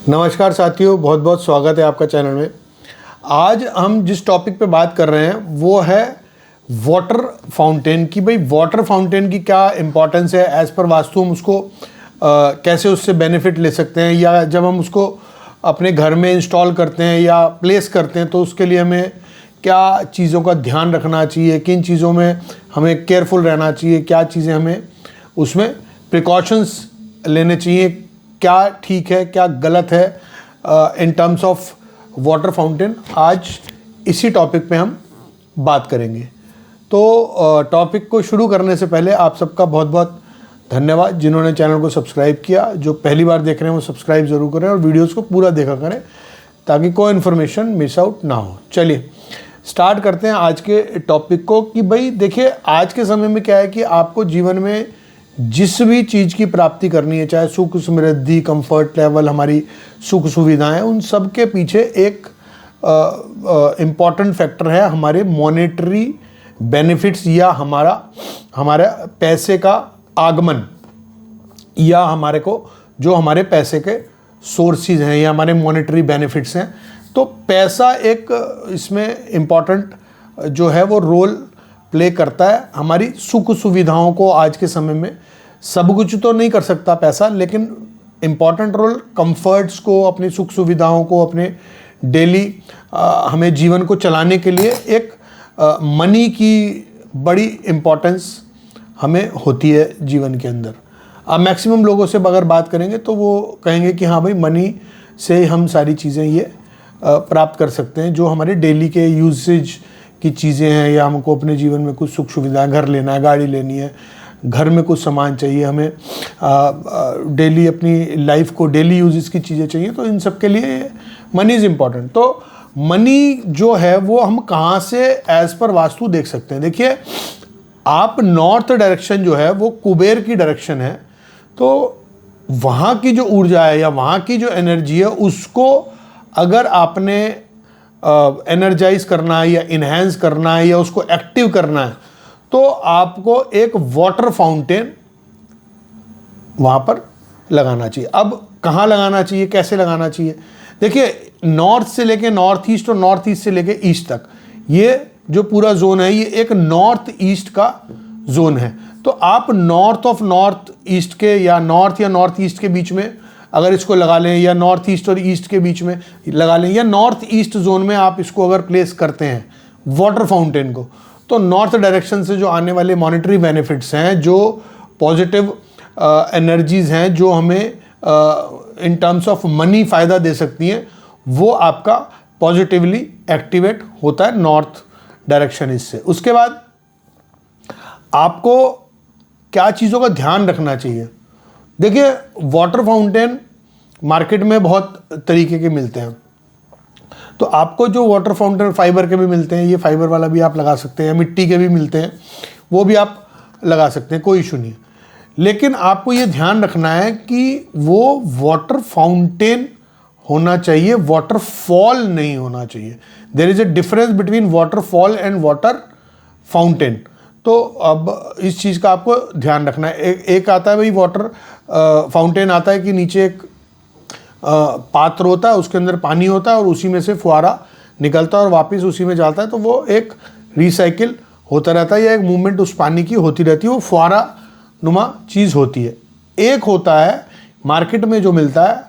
नमस्कार साथियों, बहुत बहुत स्वागत है आपका चैनल में। आज हम जिस टॉपिक पे बात कर रहे हैं वो है वाटर फाउंटेन की। भाई वाटर फाउंटेन की क्या इम्पोर्टेंस है, एज़ पर वास्तु हम उसको कैसे उससे बेनिफिट ले सकते हैं, या जब हम उसको अपने घर में इंस्टॉल करते हैं या प्लेस करते हैं तो उसके लिए हमें क्या चीज़ों का ध्यान रखना चाहिए, किन चीज़ों में हमें केयरफुल रहना चाहिए, क्या चीज़ें हमें उसमें प्रिकॉशंस लेने चाहिए, क्या ठीक है क्या गलत है in terms of water fountain. आज इसी टॉपिक पे हम बात करेंगे। तो टॉपिक को शुरू करने से पहले आप सबका बहुत बहुत धन्यवाद जिन्होंने चैनल को सब्सक्राइब किया। जो पहली बार देख रहे हैं वो सब्सक्राइब ज़रूर करें और वीडियोस को पूरा देखा करें ताकि कोई इन्फॉर्मेशन मिस आउट ना हो। चलिए स्टार्ट करते हैं आज के टॉपिक को। कि भाई देखिए, आज के समय में क्या है कि आपको जीवन में जिस भी चीज़ की प्राप्ति करनी है, चाहे सुख समृद्धि, कंफर्ट लेवल, हमारी सुख सुविधाएं, उन सब के पीछे एक इम्पॉर्टेंट फैक्टर है हमारे मॉनेटरी बेनिफिट्स, या हमारा पैसे का आगमन, या हमारे को जो हमारे पैसे के सोर्सेज हैं या हमारे मॉनेटरी बेनिफिट्स हैं। तो पैसा एक इसमें इम्पॉर्टेंट जो है वो रोल प्ले करता है हमारी सुख सुविधाओं को। आज के समय में सब कुछ तो नहीं कर सकता पैसा, लेकिन इम्पॉर्टेंट रोल कंफर्ट्स को, अपनी सुख सुविधाओं को, अपने डेली हमें जीवन को चलाने के लिए एक मनी की बड़ी इम्पोर्टेंस हमें होती है जीवन के अंदर। अब मैक्सिमम लोगों से अगर बात करेंगे तो वो कहेंगे कि हाँ भाई, मनी से हम सारी चीज़ें ये प्राप्त कर सकते हैं जो हमारे डेली के यूसेज की चीज़ें हैं, या हमको अपने जीवन में कुछ सुख सुविधाएं, घर लेना है, गाड़ी लेनी है, घर में कुछ सामान चाहिए, हमें डेली अपनी लाइफ को डेली यूजेस की चीज़ें चाहिए, तो इन सब के लिए मनी इज़ इम्पॉर्टेंट। तो मनी जो है वो हम कहाँ से एज़ पर वास्तु देख सकते हैं। देखिए, आप नॉर्थ डायरेक्शन जो है वो कुबेर की डायरेक्शन है, तो वहाँ की जो ऊर्जा है या वहाँ की जो एनर्जी है उसको अगर आपने एनर्जाइज करना है या इन्हेंस करना है या उसको एक्टिव करना है, तो आपको एक वाटर फाउंटेन वहाँ पर लगाना चाहिए। अब कहाँ लगाना चाहिए, कैसे लगाना चाहिए? देखिए, नॉर्थ से लेके नॉर्थ ईस्ट और नॉर्थ ईस्ट से लेके ईस्ट तक, ये जो पूरा जोन है ये एक नॉर्थ ईस्ट का जोन है। तो आप नॉर्थ ऑफ नॉर्थ ईस्ट के या नॉर्थ ईस्ट के बीच में अगर इसको लगा लें, या नॉर्थ ईस्ट और ईस्ट के बीच में लगा लें, या नॉर्थ ईस्ट जोन में आप इसको अगर प्लेस करते हैं वाटर फाउंटेन को, तो नॉर्थ डायरेक्शन से जो आने वाले मॉनेटरी बेनिफिट्स हैं, जो पॉजिटिव एनर्जीज़ हैं, जो हमें इन टर्म्स ऑफ मनी फ़ायदा दे सकती हैं, वो आपका पॉजिटिवली एक्टिवेट होता है नॉर्थ डायरेक्शन इससे। उसके बाद आपको क्या चीज़ों का ध्यान रखना चाहिए? देखिए, वाटर फाउंटेन मार्केट में बहुत तरीके के मिलते हैं, तो आपको जो वाटर फाउंटेन फाइबर के भी मिलते हैं, ये फाइबर वाला भी आप लगा सकते हैं, मिट्टी के भी मिलते हैं, वो भी आप लगा सकते हैं, कोई इशू नहीं है। लेकिन आपको ये ध्यान रखना है कि वो वाटर फाउंटेन होना चाहिए, वाटरफॉल नहीं होना चाहिए। There is a difference between waterfall and water fountain. तो अब इस चीज़ का आपको ध्यान रखना है। एक आता है भाई वाटर फाउंटेन आता है कि नीचे एक पात्र होता है, उसके अंदर पानी होता है और उसी में से फुहारा निकलता है और वापस उसी में जाता है, तो वो एक रिसाइकिल होता रहता है या एक मूवमेंट उस पानी की होती रहती है, वो फुहारा नुमा चीज़ होती है। एक होता है मार्केट में जो मिलता है,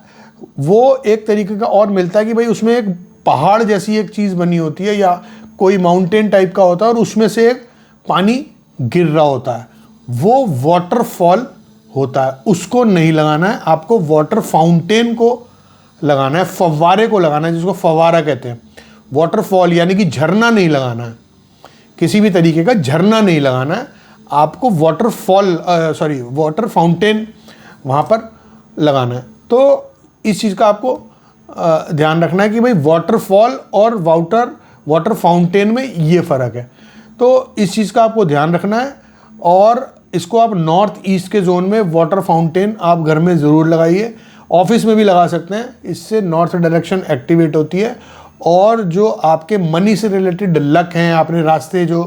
वो एक तरीके का और मिलता है कि भाई उसमें एक पहाड़ जैसी एक चीज़ बनी होती है या कोई माउंटेन टाइप का होता है और उसमें से एक पानी गिर रहा होता है, वो वाटरफॉल होता है। उसको नहीं लगाना है, आपको वाटर फाउंटेन को लगाना है, फव्वारे को लगाना है, जिसको फव्वारा कहते हैं। वाटरफॉल यानी कि झरना नहीं लगाना है, किसी भी तरीके का झरना नहीं लगाना है, आपको वाटर फाउंटेन वहाँ पर लगाना है। तो इस चीज़ का आपको ध्यान रखना है कि भाई वाटरफॉल और वाटर फाउंटेन में ये फ़र्क है। तो इस चीज़ का आपको ध्यान रखना है, और इसको आप नॉर्थ ईस्ट के जोन में वाटर फाउंटेन आप घर में ज़रूर लगाइए, ऑफिस में भी लगा सकते हैं। इससे नॉर्थ डायरेक्शन एक्टिवेट होती है और जो आपके मनी से रिलेटेड लक हैं, आपने रास्ते जो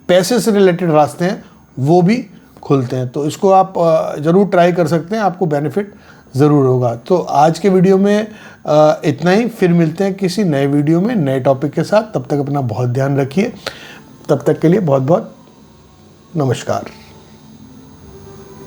पैसे से रिलेटेड रास्ते हैं वो भी खुलते हैं। तो इसको आप ज़रूर ट्राई कर सकते हैं, आपको बेनिफिट ज़रूर होगा। तो आज के वीडियो में इतना ही, फिर मिलते हैं किसी नए वीडियो में नए टॉपिक के साथ। तब तक अपना बहुत ध्यान रखिए। तब तक के लिए बहुत बहुत नमस्कार।